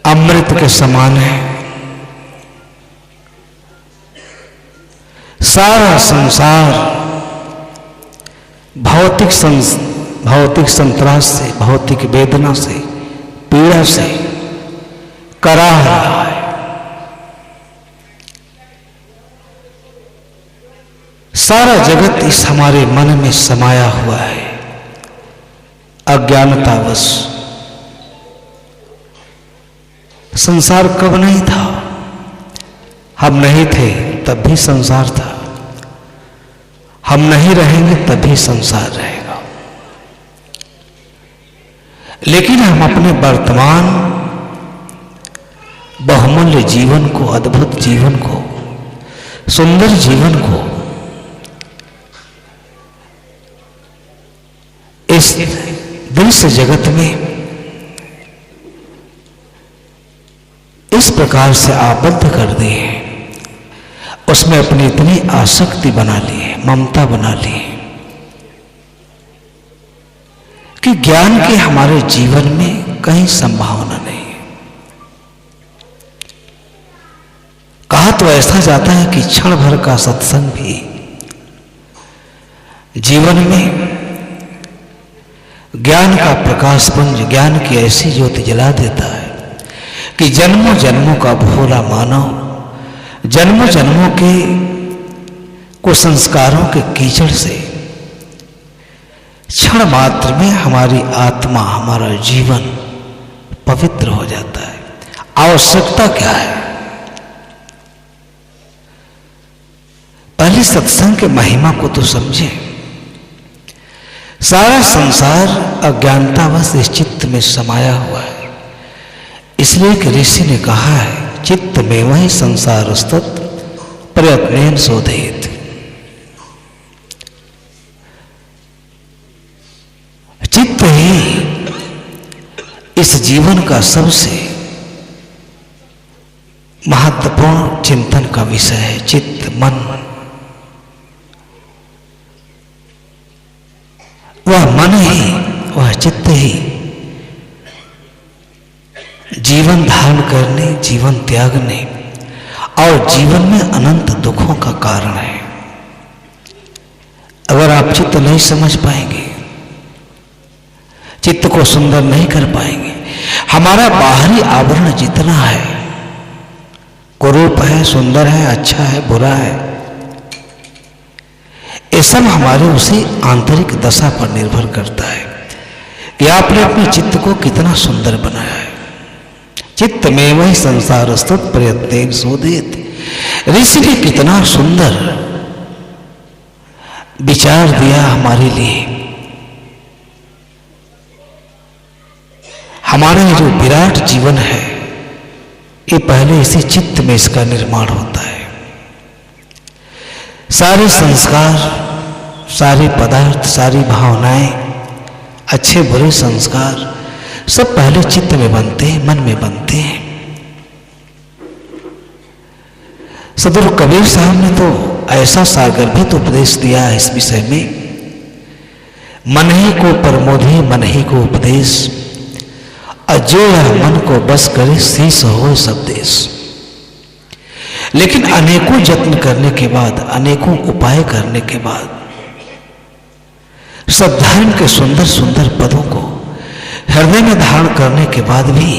अमृत के समान है। सारा संसार भौतिक संतरास से, भौतिक वेदना से, पीड़ा से कराह रहा है। सारा जगत इस हमारे मन में समाया हुआ है अज्ञानतावश। संसार कब नहीं था? हम नहीं थे तब भी संसार था, हम नहीं रहेंगे तब भी संसार रहेगा। लेकिन हम अपने वर्तमान बहुमूल्य जीवन को, अद्भुत जीवन को, सुंदर जीवन को इस दृश्य जगत में इस प्रकार से आबद्ध कर दिए हैं, उसमें अपनी इतनी आसक्ति बना ली है, ममता बना ली है कि ज्ञान की हमारे जीवन में कहीं संभावना नहीं है। कहा तो ऐसा जाता है कि क्षण भर का सत्संग भी जीवन में ज्ञान का प्रकाशपुंज, ज्ञान की ऐसी ज्योति जला देता है कि जन्मों जन्मों का भोला मानव जन्मों जन्मों के कुसंस्कारों के कीचड़ से क्षण मात्र में हमारी आत्मा, हमारा जीवन पवित्र हो जाता है। आवश्यकता क्या है? पहले सत्संग के महिमा को तो समझे। सारा संसार अज्ञानतावश इस चित्त में समाया हुआ है। इसलिए कि ऋषि ने कहा है, चित्त में वही संसार स्तत प्रयत्नेन शोधेत। चित्त ही इस जीवन का सबसे महत्वपूर्ण चिंतन का विषय है। चित्त, मन, वह मन ही, वह चित्त ही जीवन धारण करने, जीवन त्यागने और जीवन में अनंत दुखों का कारण है। अगर आप चित्त नहीं समझ पाएंगे, चित्त को सुंदर नहीं कर पाएंगे, हमारा बाहरी आवरण जितना है, कुरूप है, सुंदर है, अच्छा है, बुरा है, ये सब हमारे उसी आंतरिक दशा पर निर्भर करता है कि आपने अपने चित्त को कितना सुंदर बनाया है। चित्त में वही संसार स्तुत प्रयत्नेन शोधेत। ऋषि ने कितना सुंदर विचार दिया हमारे लिए। हमारा जो विराट जीवन है, ये पहले इसी चित्त में इसका निर्माण होता है। सारे संस्कार, सारे पदार्थ, सारी भावनाएं, अच्छे बुरे संस्कार सब पहले चित्त में बनते हैं, मन में बनते हैं। सदगुरु कबीर साहब ने तो ऐसा सागर्भित उपदेश दिया है इस विषय में, मन ही को प्रमोदे मन ही को उपदेश, अजो यह मन को बस करे शीश हो सब देश। लेकिन अनेकों यत्न करने के बाद, अनेकों उपाय करने के बाद, सद्धर्म के सुंदर सुंदर पदों को हृदय में धारण करने के बाद भी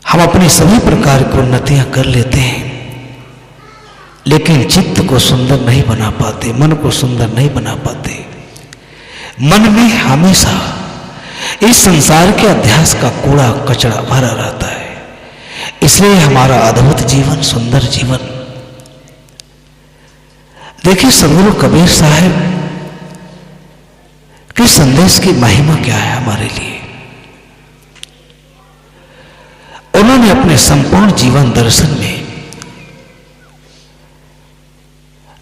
हम अपनी सभी प्रकार की उन्नतियां कर लेते हैं, लेकिन चित्त को सुंदर नहीं बना पाते, मन को सुंदर नहीं बना पाते। मन में हमेशा इस संसार के अध्यास का कूड़ा कचरा भरा रहता है। इसलिए हमारा अद्भुत जीवन, सुंदर जीवन। देखिए सदगुरु कबीर साहब के संदेश की महिमा क्या है हमारे लिए। उन्होंने अपने संपूर्ण जीवन दर्शन में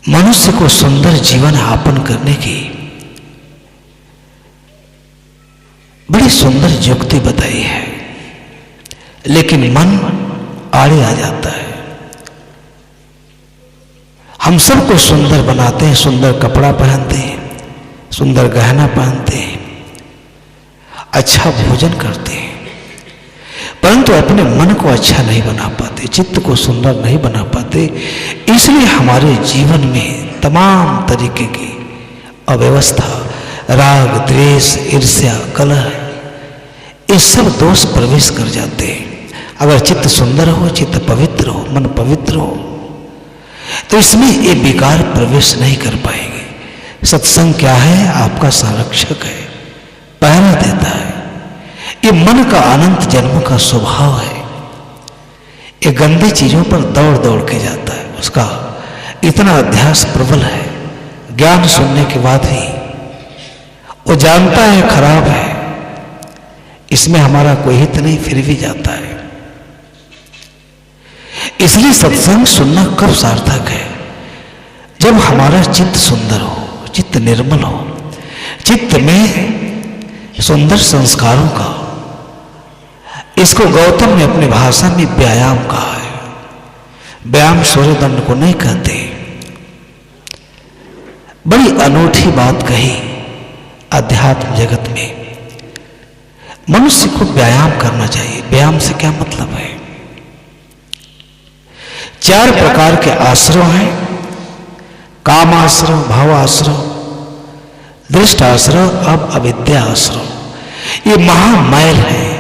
मनुष्य को सुंदर जीवन यापन करने की बड़ी सुंदर युक्ति बताई है, लेकिन मन आड़े आ जाता है। हम सबको सुंदर बनाते हैं, सुंदर कपड़ा पहनते हैं, सुंदर गहना पहनते हैं, अच्छा भोजन करते हैं, परंतु अपने मन को अच्छा नहीं बना पाते, चित्त को सुंदर नहीं बना पाते। इसलिए हमारे जीवन में तमाम तरीके की अव्यवस्था, राग, द्वेष, ईर्ष्या, कलह, ये सब दोष प्रवेश कर जाते हैं। अगर चित्त सुंदर हो, चित्त पवित्र हो, मन पवित्र हो, तो इसमें ये विकार प्रवेश नहीं कर पाएंगे। सत्संग क्या है? आपका संरक्षक है, पहरा देता है। ये मन का अनंत जन्म का स्वभाव है। ये गंदी चीजों पर दौड़ दौड़ के जाता है, उसका इतना अध्यास प्रबल है। ज्ञान सुनने के बाद ही वो जानता है खराब है, इसमें हमारा कोई हित नहीं, फिर भी जाता है। इसलिए सत्संग सुनना कब सार्थक है? जब हमारा चित्त सुंदर हो, चित्त निर्मल हो, चित्त में सुंदर संस्कारों का, इसको गौतम ने अपनी भाषा में व्यायाम कहा है। व्यायाम सूर्य दंड को नहीं कहते। बड़ी अनूठी बात कही अध्यात्म जगत में। मनुष्य को व्यायाम करना चाहिए। व्यायाम से क्या मतलब है? 4 प्रकार के आश्रय हैं। काम आश्रय, भाव आश्रय, दृष्ट आश्रय, अब अविद्या आश्रय। ये महामैल है।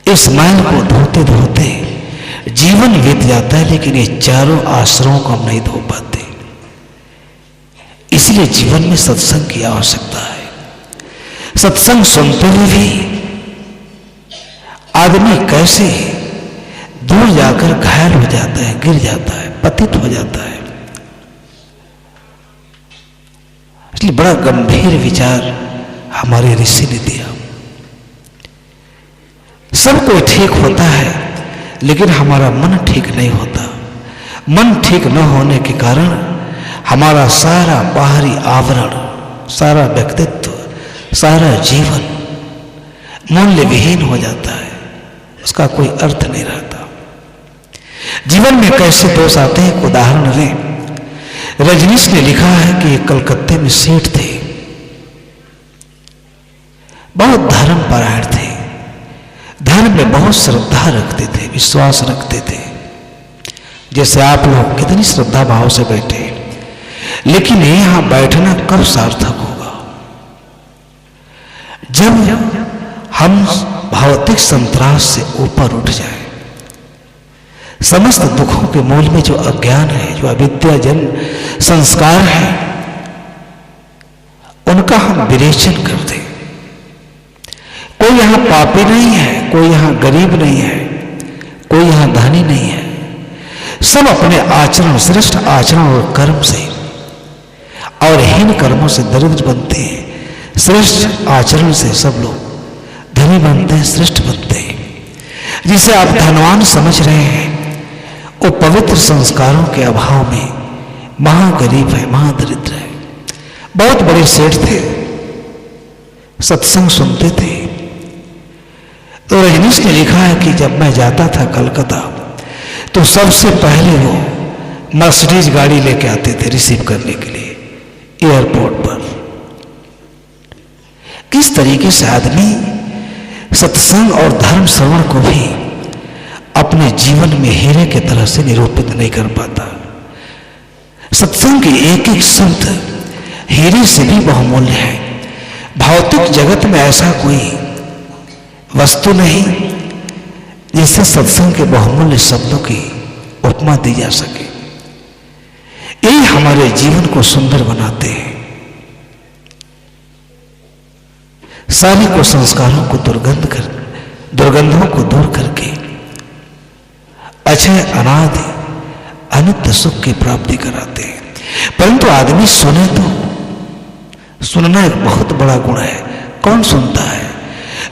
इस मैल को धोते धोते जीवन बीत जाता है, लेकिन ये चारों आश्रयों को हम नहीं धो पाते। इसलिए जीवन में सत्संग की आवश्यकता है। सत्संग सुनते हुए भी आदमी कैसे दूर जाकर घायल हो जाता है, गिर जाता है, पतित हो जाता है। इसलिए बड़ा गंभीर विचार हमारे ऋषि ने दिया। सब कोई ठीक होता है, लेकिन हमारा मन ठीक नहीं होता। मन ठीक न होने के कारण हमारा सारा बाहरी आवरण, सारा व्यक्तित्व, सारा जीवन मूल्य विहीन हो जाता है, उसका कोई अर्थ नहीं रहता। जीवन में कैसे दोष आते हैं, उदाहरण लें। रजनीश ने लिखा है कि ये कलकत्ते में सेठ थे, बहुत धर्म परायण थे, धर्म में बहुत श्रद्धा रखते थे, विश्वास रखते थे, जैसे आप लोग कितनी श्रद्धा भाव से बैठे। लेकिन यहां बैठना कब सार्थक होगा? जब हम भौतिक संतरास से ऊपर उठ जाए। समस्त दुखों के मूल में जो अज्ञान है, जो अविद्या जन संस्कार है, उनका हम विरेचन कर दें। कोई यहां पापी नहीं है, कोई यहां गरीब नहीं है, कोई यहां धनी नहीं है। सब अपने आचरण, श्रेष्ठ आचरण और कर्म से और हीन कर्मों से दरिद्र बनते हैं। श्रेष्ठ आचरण से सब लोग धनी बनते हैं, श्रेष्ठ बनते हैं। जिसे आप धनवान समझ रहे हैं, वो पवित्र संस्कारों के अभाव में महागरीब है, महादरिद्र है। बहुत बड़े सेठ थे, सत्संग सुनते थे। तो रजनीश ने लिखा है कि जब मैं जाता था कलकत्ता, तो सबसे पहले वो मर्सिडीज गाड़ी लेके आते थे रिसीव करने के लिए एयरपोर्ट पर। किस तरीके से आदमी सत्संग और धर्म श्रवण को भी अपने जीवन में हीरे की तरह से निरूपित नहीं कर पाता। सत्संग के एक एक शब्द हीरे से भी बहुमूल्य है। भौतिक जगत में ऐसा कोई वस्तु नहीं जिससे सत्संग के बहुमूल्य शब्दों की उपमा दी जा सके। यही हमारे जीवन को सुंदर बनाते हैं। सारी को संस्कारों को दुर्गंधों को दूर करके अक्षय अनादि अनित्य सुख की प्राप्ति कराते हैं। परंतु आदमी सुने तो, सुनना एक बहुत बड़ा गुण है। कौन सुनता है?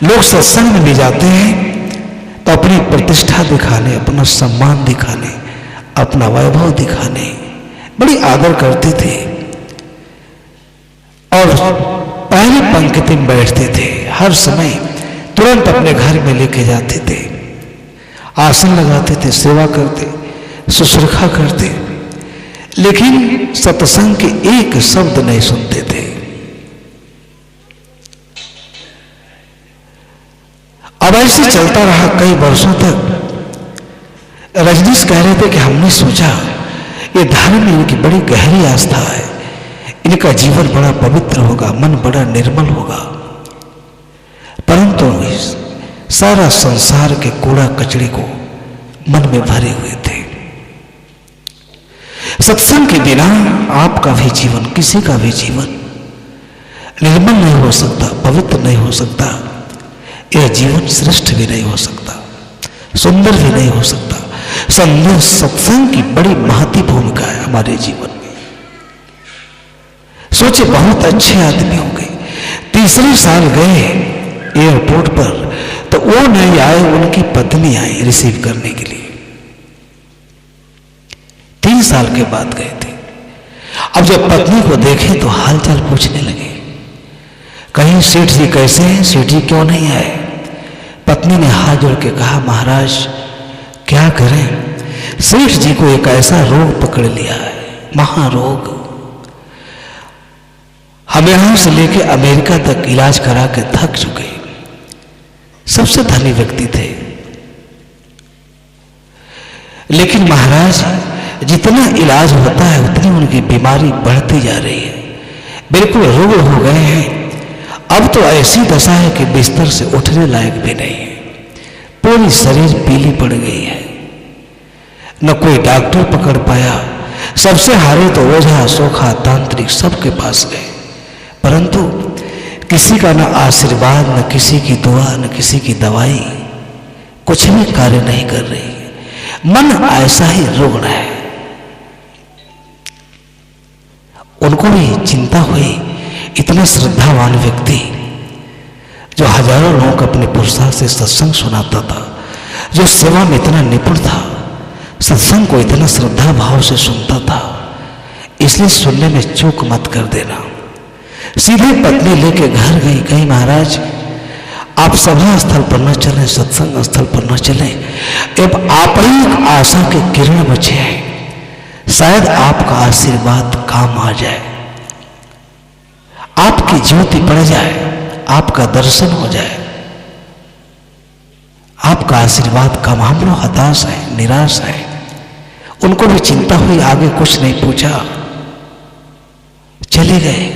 लोग सत्संग में भी जाते हैं तो अपनी प्रतिष्ठा दिखाने, अपना सम्मान दिखाने, अपना वैभव दिखाने बड़ी आदर करते थे और पहली पंक्ति में बैठते थे। हर समय तुरंत अपने घर में लेके जाते थे, आसन लगाते थे, सेवा करते, शुश्रूषा करते, लेकिन सत्संग के एक शब्द नहीं सुनते थे। अब ऐसे चलता रहा कई वर्षों तक। रजनीश कह रहे थे कि हमने सोचा ये धर्म में इनकी बड़ी गहरी आस्था है, इनका जीवन बड़ा पवित्र होगा, मन बड़ा निर्मल होगा, परंतु इस सारा संसार के कूड़ा कचड़े को मन में भरे हुए थे। सत्संग के बिना आपका भी जीवन, किसी का भी जीवन निर्मल नहीं हो सकता, पवित्र नहीं हो सकता, यह जीवन श्रेष्ठ भी नहीं हो सकता, सुंदर भी नहीं हो सकता। सत्संग की बड़ी महती भूमिका है हमारे जीवन में। सोचे बहुत अच्छे आदमी होंगे, तीसरे साल गए एयरपोर्ट पर तो वो नहीं आए, उनकी पत्नी आई रिसीव करने के लिए। 3 साल के बाद गए थे। अब जब पत्नी को देखे तो हालचाल पूछने लगे, कहीं सेठ जी कैसे हैं, सेठ जी क्यों नहीं आए। पत्नी ने हाथ जोड़ के कहा, महाराज क्या करें, सेठ जी को एक ऐसा रोग पकड़ लिया है, महारोग। हम यहां से लेके अमेरिका तक इलाज करा के थक चुके, सबसे धनी व्यक्ति थे, लेकिन महाराज जितना इलाज होता है उतनी उनकी बीमारी बढ़ती जा रही है, बिल्कुल रुग्ण हो गए हैं। अब तो ऐसी दशा है कि बिस्तर से उठने लायक भी नहीं है, पूरी शरीर पीली पड़ गई है, न कोई डॉक्टर पकड़ पाया। सबसे हारे तो ओझा सोखा तांत्रिक सबके पास गए, परंतु किसी का न आशीर्वाद, न किसी की दुआ, न किसी की दवाई कुछ भी कार्य नहीं कर रही। मन ऐसा ही रुग्ण है। उनको भी चिंता हुई, इतना श्रद्धावान व्यक्ति जो हजारों लोगों को अपने पुरुषार्थ से सत्संग सुनाता था, जो सेवा में इतना निपुण था, सत्संग को इतना श्रद्धा भाव से सुनता था, इसलिए सुनने में चूक मत कर देना। सीधे पत्नी लेके घर गई, कहीं महाराज आप सभा स्थल पर न चलें, सत्संग स्थल पर न चलें, अब आप ही आशा के किरण बचे हैं, शायद आपका आशीर्वाद काम आ जाए, आपकी ज्योति पड़ जाए, आपका दर्शन हो जाए, आपका आशीर्वाद काम। हम लोग हताश है, निराश है। उनको भी चिंता हुई, आगे कुछ नहीं पूछा, चले गए।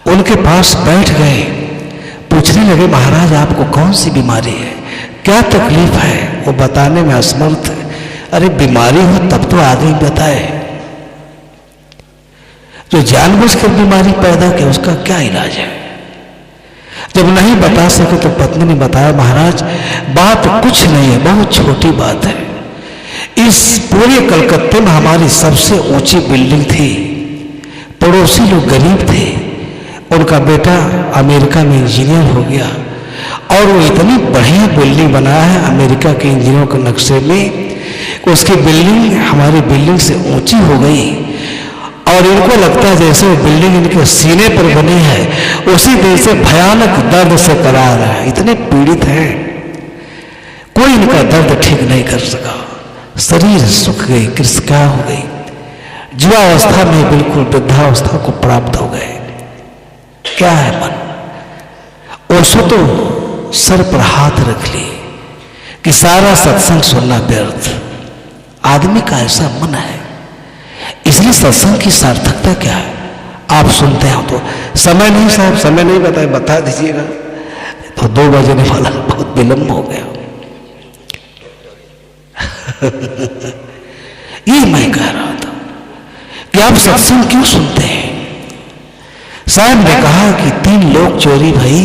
उनके पास बैठ गए, पूछने लगे, महाराज आपको कौन सी बीमारी है, क्या तकलीफ है। वो बताने में असमर्थ है। अरे बीमारी हो तब तो आगे ही बताए, जो जानबूझकर बीमारी पैदा की उसका क्या इलाज है। जब नहीं बता सके तो पत्नी ने बताया, महाराज बात कुछ नहीं है, बहुत छोटी बात है। इस पूरे कलकत्ते में हमारी सबसे ऊंची बिल्डिंग थी, पड़ोसी लोग गरीब थे, उनका बेटा अमेरिका में इंजीनियर हो गया और वो इतनी बढ़िया बिल्डिंग बनाया है अमेरिका के इंजीनियरों के नक्शे में, उसकी बिल्डिंग हमारी बिल्डिंग से ऊंची हो गई और इनको लगता है जैसे वो बिल्डिंग इनके सीने पर बनी है, उसी दिन से भयानक दर्द से करा रहा है, इतने पीड़ित हैं, कोई इनका दर्द ठीक नहीं कर सका। शरीर सूख गई, कृषका हो गई, जुआवस्था में बिल्कुल वृद्धावस्था को प्राप्त हो गए। क्या है मन, ओशो तो सर पर हाथ रख ली कि सारा सत्संग सुनना व्यर्थ। आदमी का ऐसा मन है, इसलिए सत्संग की सार्थकता क्या है। आप सुनते हो तो समय नहीं, साहब समय नहीं बताए, बता दीजिएगा, तो 2 बजने वाला, बहुत विलंब हो गया। ये मैं कह रहा था कि आप सत्संग क्यों सुनते हैं। साहब ने कहा कि 3 लोग चोरी भई,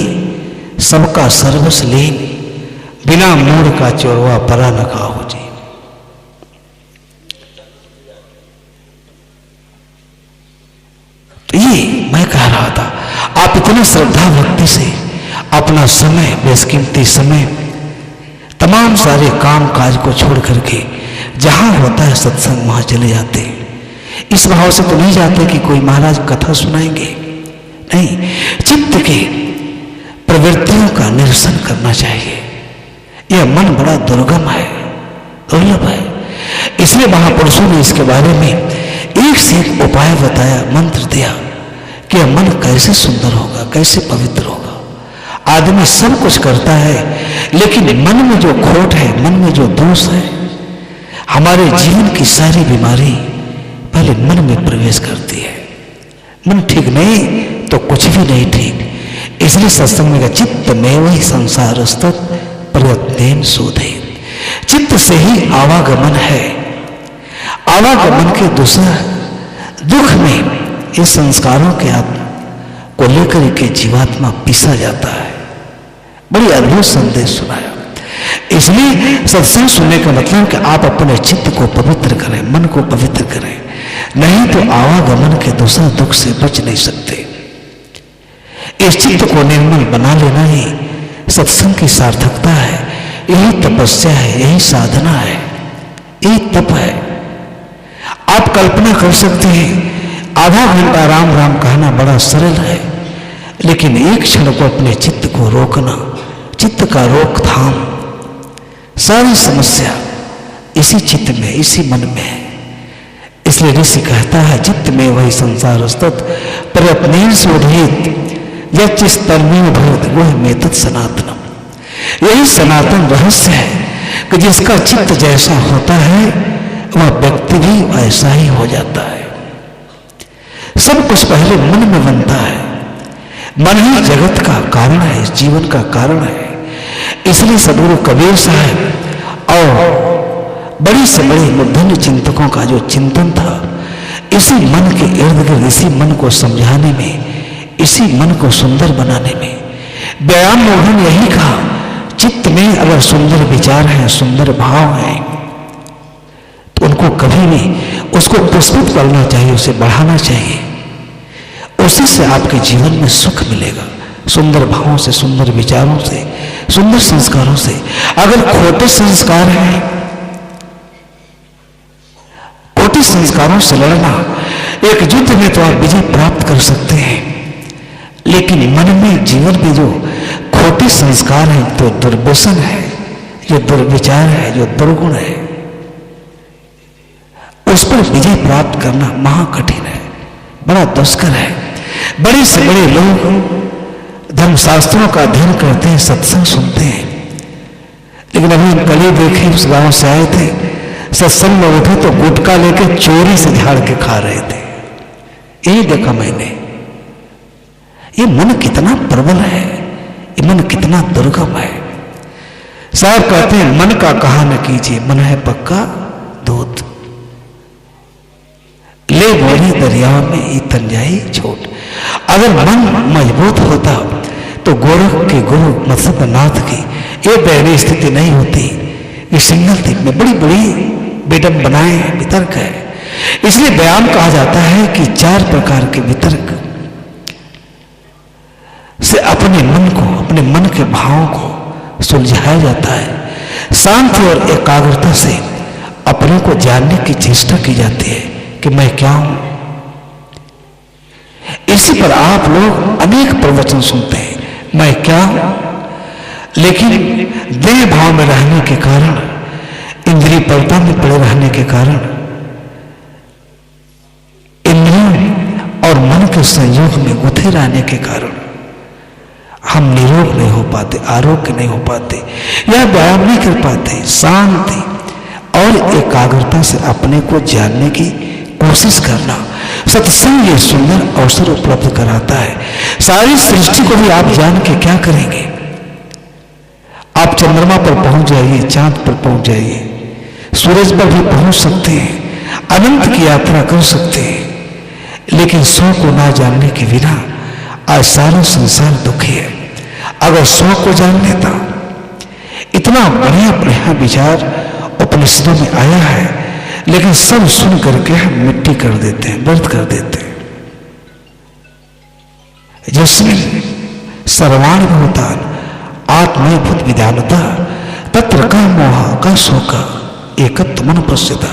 सबका सर्वस लीन, बिना मूड का चोरवा परा न खाओ जी। तो ये मैं कह रहा था, आप इतने श्रद्धा भक्ति से अपना समय, बेशकीमती समय, तमाम सारे काम काज को छोड़ करके जहां होता है सत्संग वहां चले जाते हैं। इस भाव से तो नहीं जाते कि कोई महाराज कथा सुनाएंगे, नहीं, चित्त के प्रवृत्तियों का निरसन करना चाहिए। यह मन बड़ा दुर्गम है, दुर्लभ है, इसलिए महापुरुषों ने इसके बारे में एक से एक उपाय बताया, मंत्र दिया कि यह मन कैसे सुंदर होगा, कैसे पवित्र होगा। आदमी सब कुछ करता है, लेकिन मन में जो खोट है, मन में जो दोष है, हमारे जीवन की सारी बीमारी पहले मन में प्रवेश करती है। मन ठीक नहीं तो कुछ भी नहीं ठीक। इसलिए सत्संग में चित्त में वही संसार स्तत प्रयत्न शोधे। चित्त से ही आवागमन है। आवागमन के दूसरा दुख में इस संस्कारों के आत्मा को लेकर के जीवात्मा पीसा जाता है। बड़ी अद्भुत संदेश सुनाया। इसलिए सत्संग सुनने का मतलब कि आप अपने चित्त को पवित्र करें, मन को पवित्र करें, नहीं तो आवागमन के दूसरा दुख से बच नहीं सकते। इस चित्त को निर्मल बना लेना ही सत्संग की सार्थकता है। यही तपस्या है, यही साधना है, यही तप है। आप कल्पना कर सकते हैं आधा घंटा राम राम कहना बड़ा सरल है, लेकिन एक क्षण को अपने चित्त को रोकना, चित्त का रोकथाम, सारी समस्या इसी चित्त में, इसी मन में है। इसलिए ऋषि कहता है चित्त में वही संसार स्तत प्रयत्न शोधित यचिस्तन्मेव भवति वह में तत् सनातनम। यही सनातन रहस्य है कि जिसका चित्त जैसा होता है वह व्यक्ति भी वैसा ही हो जाता है। सब कुछ पहले मन में बनता है। मन ही जगत का कारण है, इस जीवन का कारण है। इसलिए सदगुरु कबीर साहब और बड़ी से बड़ी मूर्धन्य चिंतकों का जो चिंतन था, इसी मन के इर्द गिर्द, इसी मन को समझाने में, इसी मन को सुंदर बनाने में व्यायाम में उन्होंने यही कहा, चित्त में अगर सुंदर विचार हैं, सुंदर भाव हैं, तो उनको कभी भी उसको पुष्पित करना चाहिए, उसे बढ़ाना चाहिए। उसी से आपके जीवन में सुख मिलेगा, सुंदर भावों से, सुंदर विचारों से, सुंदर संस्कारों से। अगर खोटे संस्कार हैं, खोटे संस्कारों से लड़ना, एक युद्ध में तो आप विजय प्राप्त कर सकते हैं, लेकिन मन में, जीवन में जो खोटे संस्कार हैं, तो दुर्व्यसन है, जो दुर्विचार है, जो दुर्गुण है, उस पर विजय प्राप्त करना महाकठिन है, बड़ा दुष्कर है। बड़े से बड़े लोग धर्मशास्त्रों का अध्ययन करते हैं, सत्संग सुनते हैं, लेकिन अभी कल ही देखे उस गांव से आए थे, सत्संग में उठे तो गुटखा लेकर चोरी से झाड़ के खा रहे थे। यही देखा मैंने। ये मन कितना प्रबल है, ये मन कितना दुर्गम है। साहब कहते हैं मन का कहा न कीजिए, मन है पक्का दूध, ले बोली दरिया में ई तंजाई छोट। अगर मन मजबूत होता तो गोरख के गुरु मत्स्यनाथ की ये दयनीय स्थिति नहीं होती। ये सिंगल द्वीप में बड़ी बड़ी विडंबनाएं, वितर्क है। इसलिए व्यायाम कहा जाता है कि 4 प्रकार के वितर्क से अपने मन को, अपने मन के भावों को सुलझाया जाता है। शांति और एकाग्रता से अपने को जानने की चेष्टा की जाती है कि मैं क्या हूं। इसी पर आप लोग अनेक प्रवचन सुनते हैं, मैं क्या हूं, लेकिन देह भाव में रहने के कारण, इंद्रिय पर्दा में पड़े रहने के कारण, इंद्रियों और मन के संयोग में गुथे रहने के कारण हम निरोग नहीं हो पाते, आरोग्य नहीं हो पाते, या व्यायाम नहीं कर पाते। शांति और एकाग्रता से अपने को जानने की कोशिश करना सत्संग ये सुंदर अवसर उपलब्ध कराता है। सारी सृष्टि को भी आप जान के क्या करेंगे? आप चंद्रमा पर पहुंच जाइए, चांद पर पहुंच जाइए, सूरज पर भी पहुंच सकते हैं, अनंत की यात्रा कर सकते हैं, लेकिन सौ को ना जानने के बिना आज सारा संसार दुखी है। अगर सौ को जान लेता, इतना बढ़िया बढ़िया विचार उपनिषदों में आया है, लेकिन सब सुन करके हम मिट्टी कर देते हैं, व्यर्थ कर देते हैं। जिसमें सर्वाणि भूतान आत्मभूत विद्यानता तत्र का मोह का शोका एकत्व मन प्रसिद्ध।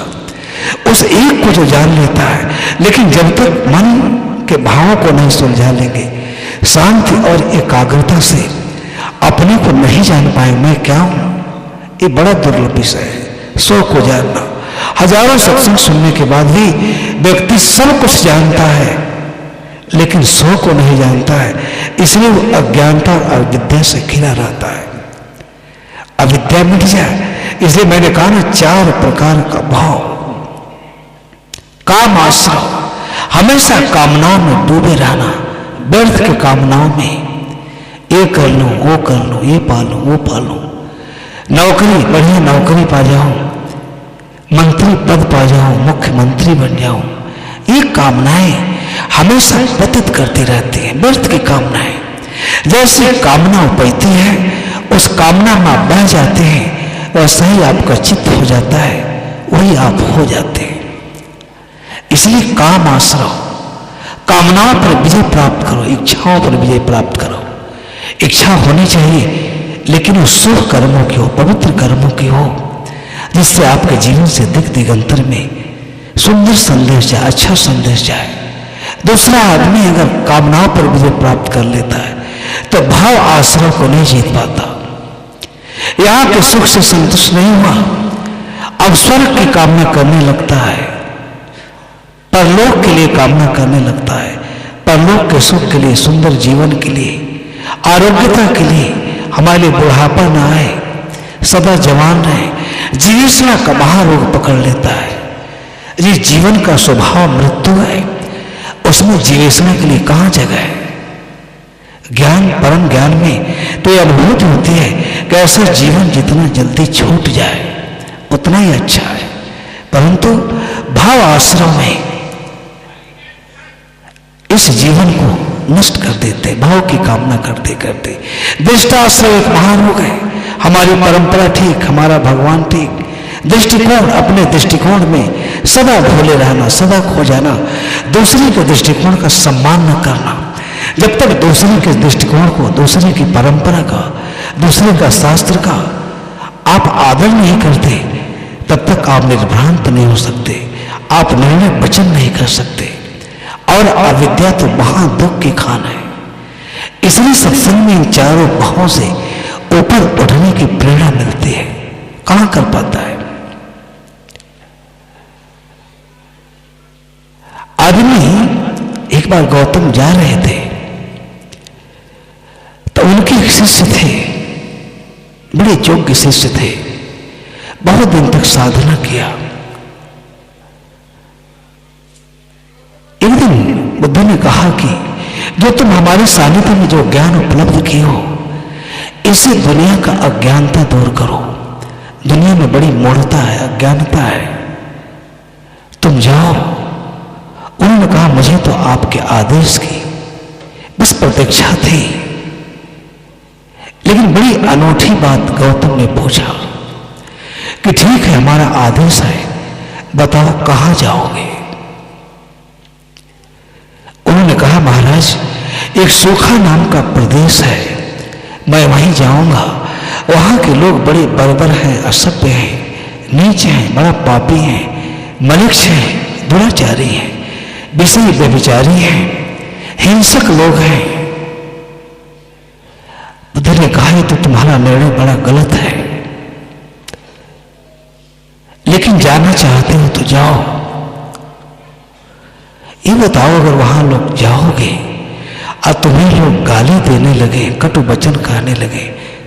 उस एक को जो जान लेता है, लेकिन जब तक मन के भावों को नहीं सुलझा लेंगे, शांति और एकाग्रता से अपने को नहीं जान पाए मैं क्या हूं, ये बड़ा दुर्लभ विषय है। सौ को जानना, हजारों सत्संग सुनने के बाद भी व्यक्ति सब कुछ जानता है, लेकिन सौ को नहीं जानता है। इसलिए वो अज्ञानता और अविद्या से घिरा रहता है। अविद्या मिट जाए, इसलिए मैंने कहा ना 4 प्रकार का भाव। काम आश्रय, हमेशा कामनाओं में डूबे रहना, व्यर्थ की कामनाओं में, ये कर लूं, वो कर लूं, ये पालूं, वो पालूं, नौकरी, बढ़िया नौकरी पा जाऊं, मंत्री पद पा जाऊं, मुख्यमंत्री बन जाऊं, ये कामनाएं हमेशा व्यतीत करती रहती हैं, व्यर्थ की कामनाएं। जैसे कामना उपजती है, उस कामना में आप बह जाते हैं, वैसा ही आपका चित्त हो जाता है, वही आप हो जाते हैं। इसलिए काम आश्रय, कामनाओं पर विजय प्राप्त करो, इच्छाओं पर विजय प्राप्त करो। इच्छा होनी चाहिए, लेकिन वो शुभ कर्मों की हो, पवित्र कर्मों की हो, जिससे आपके जीवन से दिग दिगंतर में सुंदर संदेश जाए, अच्छा संदेश जाए। दूसरा आदमी अगर कामनाओं पर विजय प्राप्त कर लेता है तो भाव आश्रय को नहीं जीत पाता, यहां के सुख से संतुष्ट नहीं हुआ, अब स्वर्ग की कामना करने लगता है, परलोक के लिए कामना करने लगता है, परलोक के सुख के लिए, सुंदर जीवन के लिए, आरोग्यता के लिए, हमारे लिए बुढ़ापा ना आए, सदा जवान रहे। जीवना का महारोग पकड़ लेता है। ये जीवन का स्वभाव मृत्यु है, उसमें जीवेशना के लिए कहां जगह है। ज्ञान, परम ज्ञान में तो यह अनुभूति होती है कि ऐसा जीवन जितना जल्दी छूट जाए उतना ही अच्छा है, परंतु भाव आश्रय में इस जीवन को नष्ट कर देते, भाव की कामना करते करते। दृष्टाश्रय एक महारोग है। हमारी परंपरा ठीक, हमारा भगवान ठीक, दृष्टिकोण, अपने दृष्टिकोण में सदा भूले रहना, सदा खो जाना, दूसरे के दृष्टिकोण का सम्मान न करना। जब तक दूसरे के दृष्टिकोण को, दूसरे की परंपरा का, दूसरे का शास्त्र का आप आदर नहीं करते, तब तक आप निर्भ्रांत नहीं हो सकते, आप निर्णय वचन नहीं कर सकते। और अविद्या तो महा दुख की खान है। इसलिए सत्संग में इन चारों भावों से ऊपर उठने की प्रेरणा मिलती है। कहां कर पाता है आदमी। एक बार गौतम जा रहे थे तो उनके एक शिष्य थे, बड़े योग्य शिष्य थे, बहुत दिन तक साधना किया। एक दिन बुद्ध ने कहा कि जो तुम हमारे सानिध्य में जो ज्ञान उपलब्ध किए हो, इसे दुनिया का अज्ञानता दूर करो। दुनिया में बड़ी मूढ़ता है, अज्ञानता है, तुम जाओ। उन्होंने कहा मुझे तो आपके आदेश की बस प्रतीक्षा थी। लेकिन बड़ी अनूठी बात गौतम ने पूछा कि ठीक है, हमारा आदेश है, बताओ कहां जाओगे। उन्होंने कहा महाराज, एक सूखा नाम का प्रदेश है, मैं वहीं जाऊंगा। वहां के लोग बड़े बर्बर हैं, असभ्य हैं, नीच हैं, बड़ा पापी हैं, मलिक्ष हैं, दुराचारी हैं, विषय व्यभिचारी हैं, हिंसक लोग हैं। बुद्ध ने कहा तो तुम्हारा निर्णय बड़ा गलत है, लेकिन जाना चाहते हो तो जाओ। ये बताओ, अगर वहां लोग जाओगे और तुम्हें लोग गाली देने लगे, कटु वचन कहने लगे,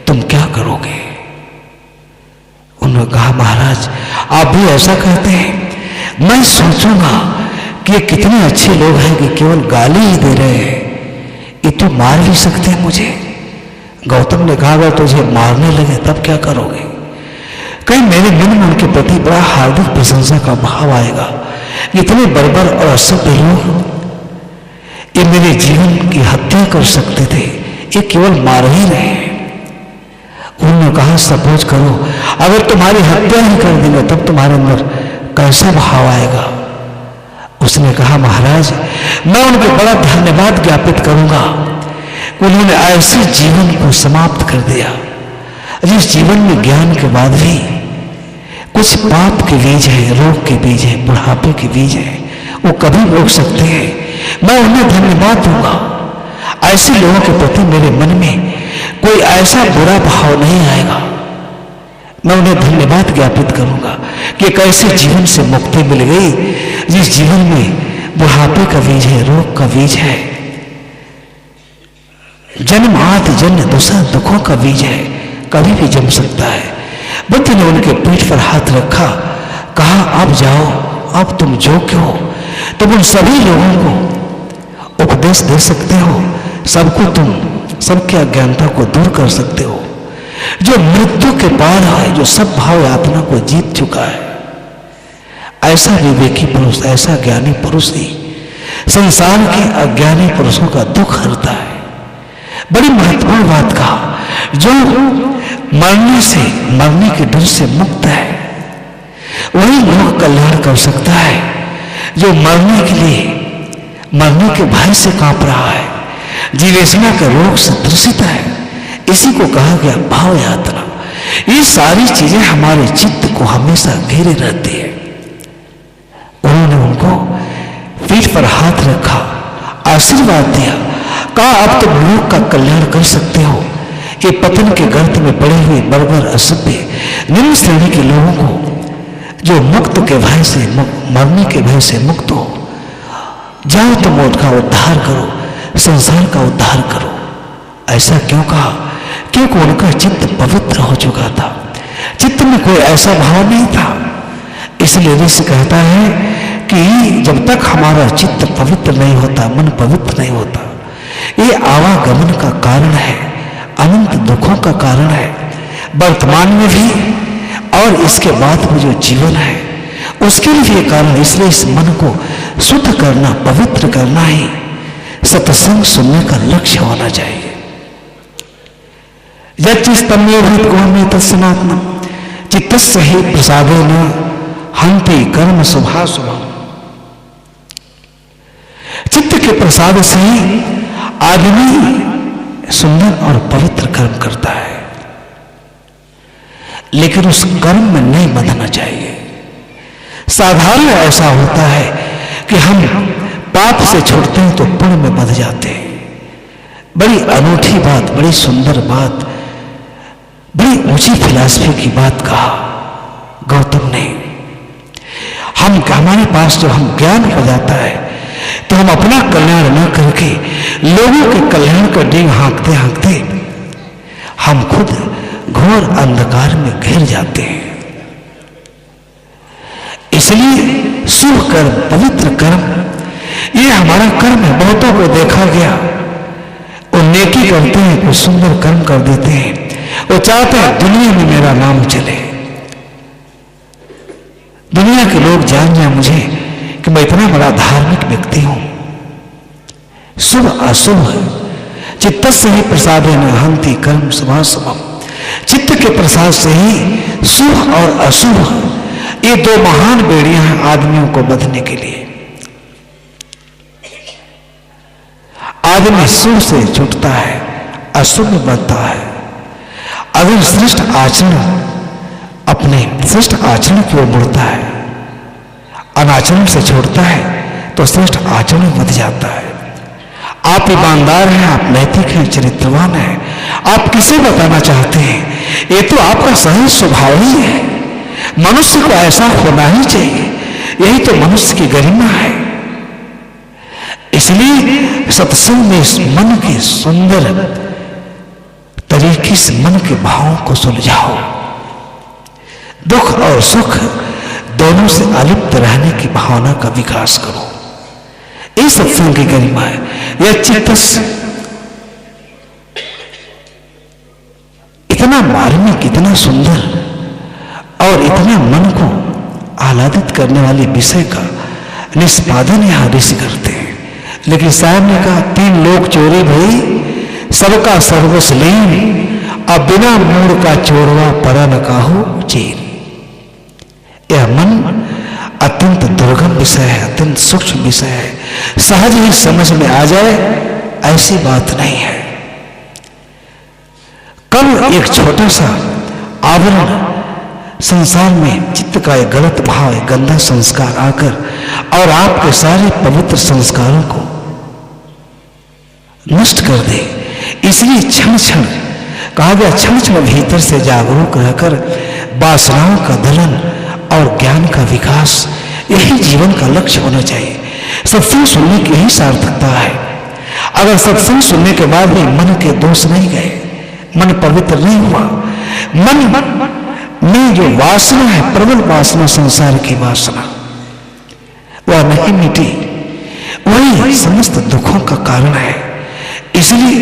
तुम क्या करोगे। उन्होंने कहा महाराज, आप भी ऐसा कहते हैं, मैं सोचूंगा कि ये कितने अच्छे लोग हैं कि केवल गाली ही दे रहे हैं, ये तो मार भी सकते हैं मुझे। गौतम ने कहा अगर तुझे मारने लगे तब क्या करोगे। कहीं मेरे मन में उनके प्रति बड़ा हार्दिक प्रशंसा का भाव आएगा। इतने बर्बर और असभ्य लोग ये मेरे जीवन की हत्या कर सकते थे, ये केवल मार ही रहे हैं। उन्होंने कहा सपोज करो अगर तुम्हारी हत्या ही कर देंगे तब तुम्हारे अंदर कैसा भाव आएगा। उसने कहा महाराज, मैं उनको बड़ा धन्यवाद ज्ञापित करूंगा, उन्होंने ऐसे जीवन को समाप्त कर दिया जिस जीवन में ज्ञान के बाद भी कुछ पाप के बीज है, रोग के बीज है, बुढ़ापे के बीज है, वो कभी रोक सकते हैं। मैं उन्हें धन्यवाद दूंगा। ऐसे लोगों के प्रति मेरे मन में कोई ऐसा बुरा भाव नहीं आएगा। मैं उन्हें धन्यवाद ज्ञापित करूंगा कि एक ऐसे जीवन से मुक्ति मिल गई जिस जीवन में बुढ़ापे का बीज है, रोग का बीज है, जन्म आदि जन्य दूसरा दुखों का बीज है, कभी भी जम सकता है। बुद्ध ने उनके पीठ पर हाथ रखा, कहा अब जाओ, अब तुम योग्य हो, तुम उन सभी लोगों को उपदेश दे सकते हो, सबको तुम सबकी अज्ञानता को दूर कर सकते हो। जो मृत्यु के पार है, जो सब भाव यातना को जीत चुका है, ऐसा विवेकी पुरुष, ऐसा ज्ञानी पुरुष ही संसार के अज्ञानी पुरुषों का दुख हरता है। बड़ी महत्वपूर्ण बात कहा, जो मरने से, मरने के डर से मुक्त है, वही लोक कल्याण कर सकता है। जो मरने के लिए, मरने के भय से कांप रहा है, जीवेशना के रोग से त्रसित है, इसी को कहा गया भाव यात्रा। ये सारी चीजें हमारे चित्त को हमेशा घेरे रहती है। उन्होंने उनको पीठ पर हाथ रखा, आशीर्वाद दिया, कहा अब तुम लोग का कल्याण कर सकते हो। कि पतन के गर्त में पड़े हुए बर्बर, असभ्य, निम्न श्रेणी के लोगों को जो मुक्त के भय से, मरने के भय से मुक्त हो, जाओ तुम उनका उद्धार करो, संसार का उद्धार करो। ऐसा क्यों कहा? क्योंकि उनका चित्त पवित्र हो चुका था, चित्त में कोई ऐसा भाव नहीं था। इसलिए ऋषि कहता है कि जब तक हमारा चित्त पवित्र नहीं होता, मन पवित्र नहीं होता, ये आवागमन का कारण है, अनंत दुखों का कारण है, वर्तमान में भी और इसके बाद में जो जीवन है उसके लिए कारण। इसलिए इस मन को शुद्ध करना, पवित्र करना ही सत्संग सुनने का लक्ष्य होना चाहिए। यच्चिस्तमेवहित गोमे तत्सनात्मन चित्तस्य हि प्रसादेन हन्ति कर्म शुभाशुभम्। चित्त के प्रसाद से ही आदमी सुंदर और पवित्र कर्म करता है, लेकिन उस कर्म में नहीं बंधना चाहिए। साधारण ऐसा होता है कि हम पाप से छूटते हैं तो पुण्य में बंध जाते हैं। बड़ी अनूठी बात, बड़ी सुंदर बात, बड़ी ऊंची फिलॉसफी की बात कहा गौतम ने। हमारे पास जो हम ज्ञान हो जाता है तो हम अपना कल्याण न करके लोगों के कल्याण का डींग हाँकते हाँकते हम खुद घोर अंधकार में घिर जाते हैं। इसलिए शुभ कर्म, पवित्र कर्म, ये हमारा कर्म है। बहुतों को देखा गया, वो नेकी करते हैं, कुछ सुंदर कर्म कर देते हैं, वो चाहते हैं दुनिया में मेरा नाम चले, दुनिया के लोग जान जाए मुझे कि मैं इतना बड़ा धार्मिक व्यक्ति हूं। शुभ अशुभ चित्तस्य हि प्रसादेन हन्ति कर्म शुभाशुभम्। चित्त के प्रसाद से ही शुभ और अशुभ, ये दो महान बेड़ियां हैं आदमियों को बंधने के लिए। आदमी शुभ से छूटता है, अशुभ में बंधता है। अगर श्रेष्ठ आचरण, अपने श्रेष्ठ आचरण की ओर मुड़ता है, अनाचरण से छोड़ता है तो श्रेष्ठ आचरण बंध जाता है। आप ईमानदार हैं, आप नैतिक हैं, चरित्रवान हैं, आप किसे बताना चाहते हैं? ये तो आपका सहज स्वभाव ही है। मनुष्य को ऐसा होना ही चाहिए, यही तो मनुष्य की गरिमा है। इसलिए सत्संग में इस मन के सुंदर तरीके से मन के भावों को सुलझाओ। दुख और सुख दोनों से अलिप्त रहने की भावना का विकास करो। ये सत्संग की गरिमा है। यह चित्तस्य, इतना मार्मिक, इतना सुंदर और इतना मन को आह्लादित करने वाले विषय का निष्पादन यहां ऋषि करते हैं। लेकिन साहब ने कहा 3 लोग चोरी भई, सबका सर्वस्व लीन, अब बिना मूड का चोरवा परा न काहू चीन। यह मन अत्यंत दुर्गम विषय है, अत्यंत सूक्ष्म विषय है, सहज ही समझ में आ जाए ऐसी बात नहीं है। कब एक छोटा सा आवरण संसार में चित्त का एक गलत भाव, एक गंदा संस्कार आकर और आपके सारे पवित्र संस्कारों को नष्ट कर दे। इसलिए क्षण क्षण कहा गया, क्षण क्षण भीतर से जागरूक रहकर वासनाओं का दलन और ज्ञान का विकास, यही जीवन का लक्ष्य होना चाहिए। सत्संग सुनने की यही सार्थकता है। अगर सत्संग सुनने के बाद भी मन के दोष नहीं गए, मन पवित्र नहीं हुआ, मन में जो वासना है, प्रबल वासना, संसार की वासना, वह नहीं मिटी, वही समस्त दुखों का कारण है। इसलिए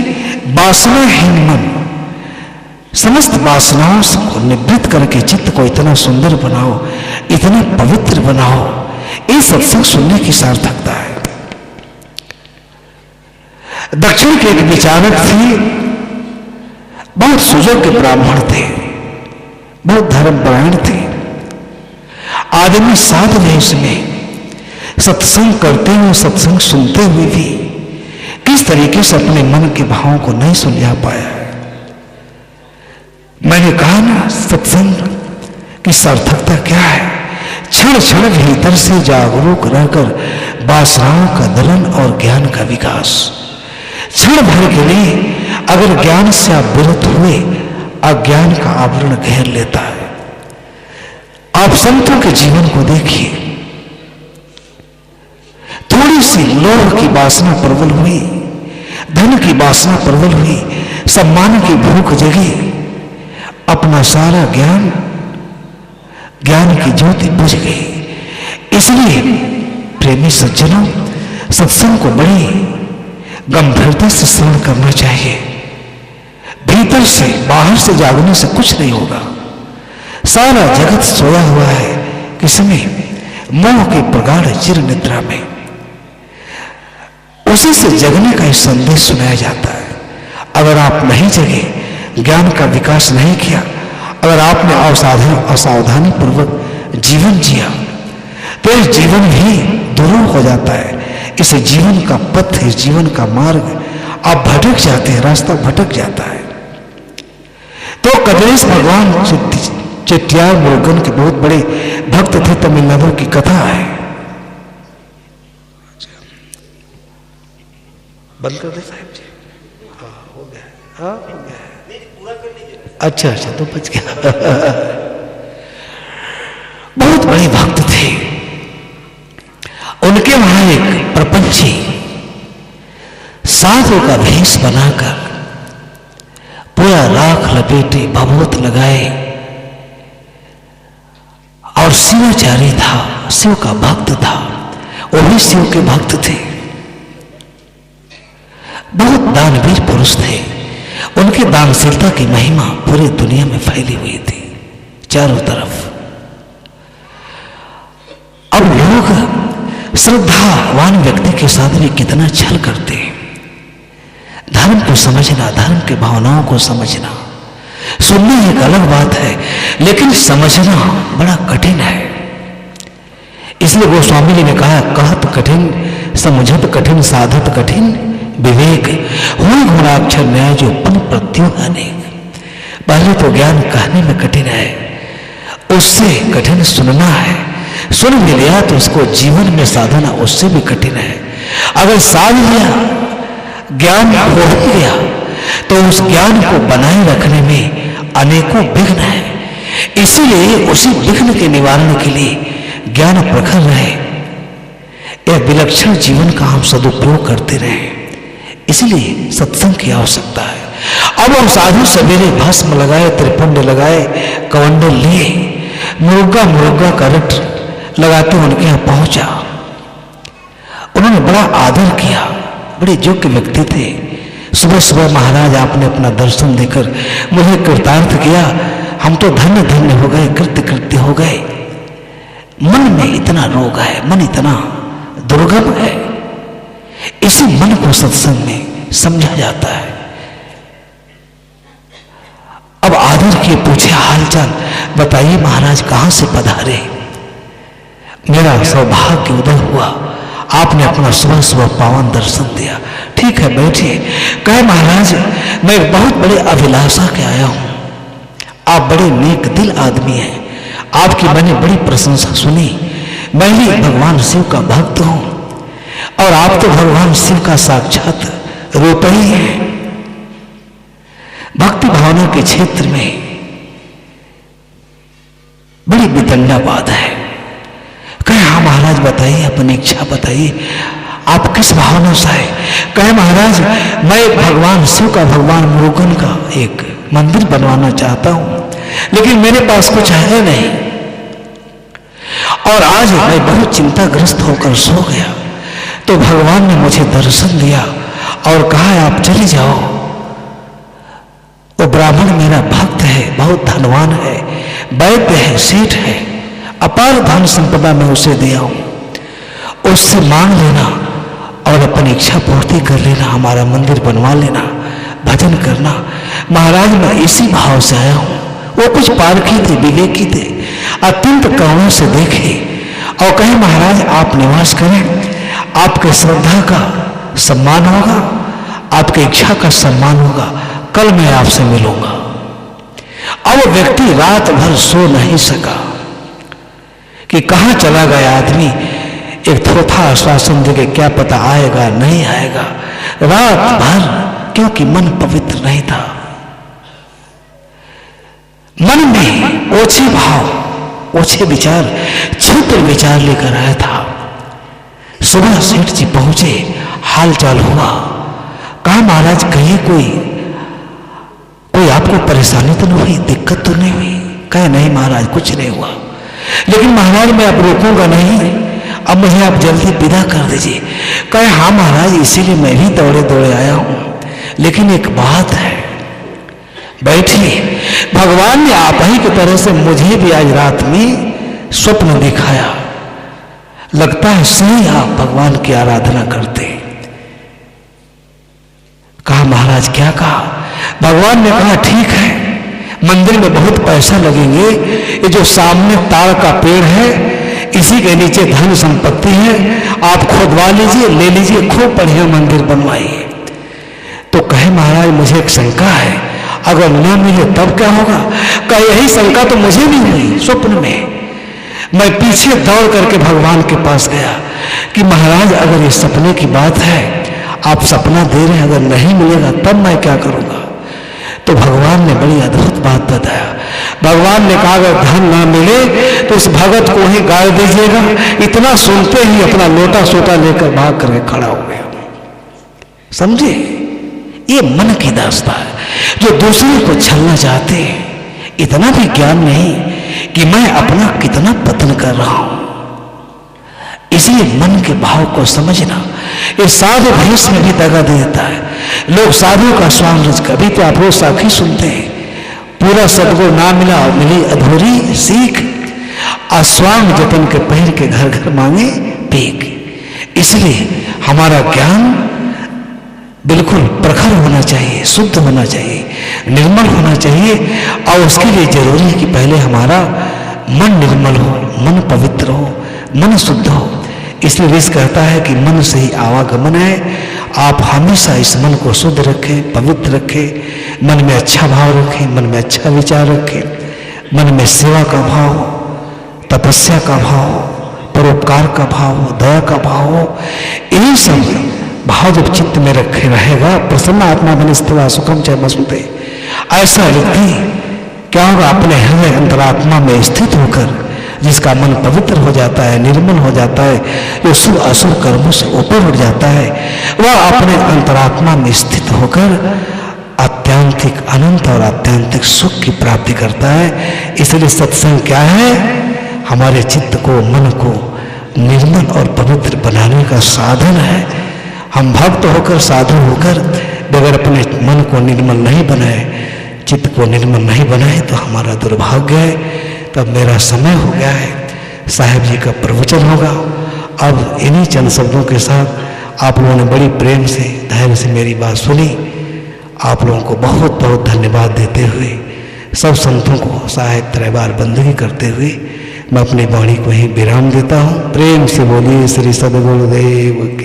वासनाहीन मन, समस्त वासनाओं को निवृत्त करके चित्त को इतना सुंदर बनाओ, इतना पवित्र बनाओ, ये सत्संग सुनने की सार्थकता है। दक्षिण के एक विचारक थे, बहुत सुजोग्य ब्राह्मण थे, बहुत धर्मपरायण थे। आदमी साध में इसमें सत्संग करते हुए, सत्संग सुनते हुए भी किस तरीके से अपने मन के भावों को नहीं सुलझा पाया। मैंने कहा ना, सत्संग की सार्थकता क्या है? क्षण क्षण भीतर से जागरूक रहकर वासनाओं का दलन और ज्ञान का विकास। क्षण भर के लिए अगर ज्ञान से आप विरत हुए, अज्ञान का आवरण घेर लेता है। आप संतों के जीवन को देखिए, थोड़ी सी लोभ की वासना प्रबल हुई, धन की वासना प्रबल हुई, सम्मान की भूख जगी, अपना सारा ज्ञान, ज्ञान की ज्योति बुझ गई। इसलिए प्रेमी सज्जनों, सत्संग को बड़ी गंभीरता से श्रवण करना चाहिए। भीतर से, बाहर से जागने से कुछ नहीं होगा। सारा जगत सोया हुआ है किसमें? मोह के प्रगाढ़ चिर निद्रा में। उसी से जगने का ही संदेश सुनाया जाता है। अगर आप नहीं जगे, ज्ञान का विकास नहीं किया, अगर आपने असावधानी पूर्वक जीवन जिया, तो इस जीवन ही दुरूह हो जाता है। इस जीवन का पथ, इस जीवन का मार्ग आप भटक जाते हैं, रास्ता भटक जाता है। तो कबीर भगवान चेट्टियार मुरुगन के बहुत बड़े भक्त थे, तमिलनाडु की कथा है। बंद कर दे साहब जी। हाँ हो गया, हाँ हो गया। अच्छा अच्छा, तो बच गया। बहुत बड़े भक्त थे। उनके वहां एक प्रपंची साधु का भेष बनाकर, पूरा राख लपेटे, भभूत लगाए और शिवाचारी था, शिव का भक्त था, वो भी शिव के भक्त थे। बहुत दानवीर पुरुष थे। उनकी दानशीलता की महिमा पूरी दुनिया में फैली हुई थी, चारों तरफ। अब लोग श्रद्धावान व्यक्ति के साथ में कितना छल करते हैं। धर्म को समझना, धर्म की भावनाओं को समझना, सुनना एक अलग बात है, लेकिन समझना बड़ा कठिन है। इसलिए गोस्वामी जी ने कहा, कहत कठिन समझत कठिन, साधत कठिन विवेक, हुई गुणाक्षर न्याय जो पन प्रत्युह अनेक। पहले तो ज्ञान कहने में कठिन है, उससे कठिन सुनना है। सुन भी लिया तो उसको जीवन में साधना उससे भी कठिन है। अगर साध लिया, ज्ञान हो गया, तो उस ज्ञान को बनाए रखने में अनेकों विघ्न है। इसीलिए उसी विघ्न के निवारण के लिए ज्ञान प्रखर रहे, यह विलक्षण जीवन का हम सदुपयोग करते रहे। इसलिए सत्संग की आवश्यकता है। अब हम साधु सवेरे भस्म लगाए, त्रिपुंड लगाए, कमंडल लिए, मुर्गा का रट लगाते उनके यहां पहुंचा। उन्होंने बड़ा आदर किया, बड़े योग्य व्यक्ति थे। सुबह सुबह महाराज आपने अपना दर्शन देकर मुझे कृतार्थ किया, हम तो धन्य धन्य हो गए, कृत्य कृत्य हो गए। मन में इतना रोग है, मन इतना दुर्गम है, इसी मन को सत्संग में समझा जाता है। अब आदर किए, पूछे हालचाल, बताइए महाराज कहां से पधारे? मेरा सौभाग्य उदय हुआ, आपने अपना सुबह सुबह पावन दर्शन दिया। ठीक है बैठिए। कहे महाराज मैं बहुत बड़े अभिलाषा के आया हूं, आप बड़े नेक दिल आदमी हैं, आपकी मैंने बड़ी प्रशंसा सुनी। मैं भी भगवान शिव का भक्त हूं और आप तो भगवान शिव का साक्षात रूप ही है। भक्ति भावना के क्षेत्र में बड़ी वितंडा बात है। कहे हाँ महाराज बताइए, अपनी इच्छा बताइए, आप किस भावना से आए? कहे महाराज मैं भगवान शिव का, भगवान मुरुगन का एक मंदिर बनवाना चाहता हूं, लेकिन मेरे पास कुछ है नहीं, और आज मैं बहुत चिंताग्रस्त होकर सो गया तो भगवान ने मुझे दर्शन दिया और कहा आप चले जाओ, वो ब्राह्मण मेरा भक्त है, बहुत धनवान है, वैद्य है, सेठ है, अपार धन संपदा में उसे दिया हूं, उससे मांग लेना और अपनी इच्छा पूर्ति कर लेना, हमारा मंदिर बनवा लेना, भजन करना। महाराज मैं इसी भाव से आया हूं। वो कुछ पारखी थे, विवेकी थे, अत्यंत करुणा से देखे और कहे महाराज आप निवास करें, आपके श्रद्धा का सम्मान होगा, आपकी इच्छा का सम्मान होगा, कल मैं आपसे मिलूंगा। अब वो व्यक्ति रात भर सो नहीं सका कि कहां चला गया आदमी, एक थोथा आश्वासन देके क्या पता आएगा नहीं आएगा, रात भर, क्योंकि मन पवित्र नहीं था, मन में ओछे भाव, ओछे विचार, क्षुद्र विचार लेकर आया था। सुबह सेठ जी पहुंचे, हाल चाल हुआ, कहा महाराज कहिए कोई आपको परेशानी तो नहीं हुई, दिक्कत तो नहीं हुई? कहे नहीं महाराज कुछ नहीं हुआ, लेकिन महाराज मैं अब रोकूंगा नहीं, अब मुझे आप जल्दी विदा कर दीजिए। कहे हाँ महाराज इसीलिए मैं भी दौड़े दौड़े आया हूं, लेकिन एक बात है, बैठिए। भगवान ने आप ही की तरह से मुझे भी आज रात में स्वप्न दिखाया, लगता है सही आप भगवान की आराधना करते। कहा महाराज क्या कहा? भगवान ने कहा ठीक है, मंदिर में बहुत पैसा लगेंगे, ये जो सामने ताड़ का पेड़ है इसी के नीचे धन संपत्ति है, आप खुदवा लीजिए, ले लीजिए, खूब बढ़िया मंदिर बनवाइए। तो कहे महाराज मुझे एक शंका है, अगर न मिले तब क्या होगा? कहे यही शंका तो मुझे भी हुई स्वप्न में। मैं पीछे दौड़ करके भगवान के पास गया कि महाराज अगर ये सपने की बात है, आप सपना दे रहे हैं, अगर नहीं मिलेगा तब मैं क्या करूंगा? तो भगवान ने बड़ी अद्भुत बात बताया। भगवान ने कहा अगर धन ना मिले तो उस भगत को ही गाड़ दीजिएगा। इतना सुनते ही अपना लोटा सोटा लेकर भाग करके खड़ा हो गया। समझे? ये मन की दास्तां है, जो दूसरे को छलना चाहते हैं। इतना भी ज्ञान नहीं कि मैं अपना कितना पतन कर रहा हूं। इसलिए मन के भाव को समझना, ये साधु भेष में भी दगा दे देता है। लोग साधु का स्वांग रज, कभी तो आप रोज साखी सुनते हैं, पूरा सदगुण ना मिला और मिली अधूरी सीख, अस्वांग जतन के पहर के घर घर मांगे भीख। इसलिए हमारा ज्ञान बिल्कुल प्रखर होना चाहिए, शुद्ध होना चाहिए, निर्मल होना चाहिए, और उसके लिए जरूरी है कि पहले हमारा मन निर्मल हो, मन पवित्र हो, मन शुद्ध हो। इसलिए ऋषि कहता है कि मन से ही आवागमन है। आप हमेशा इस मन को शुद्ध रखें, पवित्र रखें, मन में अच्छा भाव रखें, मन में अच्छा विचार रखें, मन में सेवा का भाव हो, तपस्या का भाव हो, परोपकार का भाव हो, दया का भाव हो। यही सब भाव जब चित्त में रखे रहेगा, प्रसन्न आत्मा बने स्थिरा सुखम च मसुते, ऐसा व्यक्ति क्या होगा? अपने हृदय अंतरात्मा में स्थित होकर जिसका मन पवित्र हो जाता है, निर्मल हो जाता है, जो शुभ अशुभ कर्मों से ऊपर उठ जाता है, वह अपने अंतरात्मा में स्थित होकर आत्यांतिक अनंत और आत्यांतिक सुख की प्राप्ति करता है। इसलिए सत्संग क्या है? हमारे चित्त को, मन को निर्मल और पवित्र बनाने का साधन है। हम भक्त होकर, साधु होकर बगैर अपने मन को निर्मल नहीं बनाए, चित्त को निर्मल नहीं बनाए तो हमारा दुर्भाग्य है। तब मेरा समय हो गया है, साहेब जी का प्रवचन होगा। अब इन्हीं चंद शब्दों के साथ आप लोगों ने बड़ी प्रेम से, धैर्य से मेरी बात सुनी। आप लोगों को बहुत बहुत धन्यवाद देते हुए, सब संतों को साहेब त्रैबार बंदगी करते हुए मैं अपनी वाणी को ही विराम देता हूँ। प्रेम से बोलिए श्री सद्गुरुदेव की।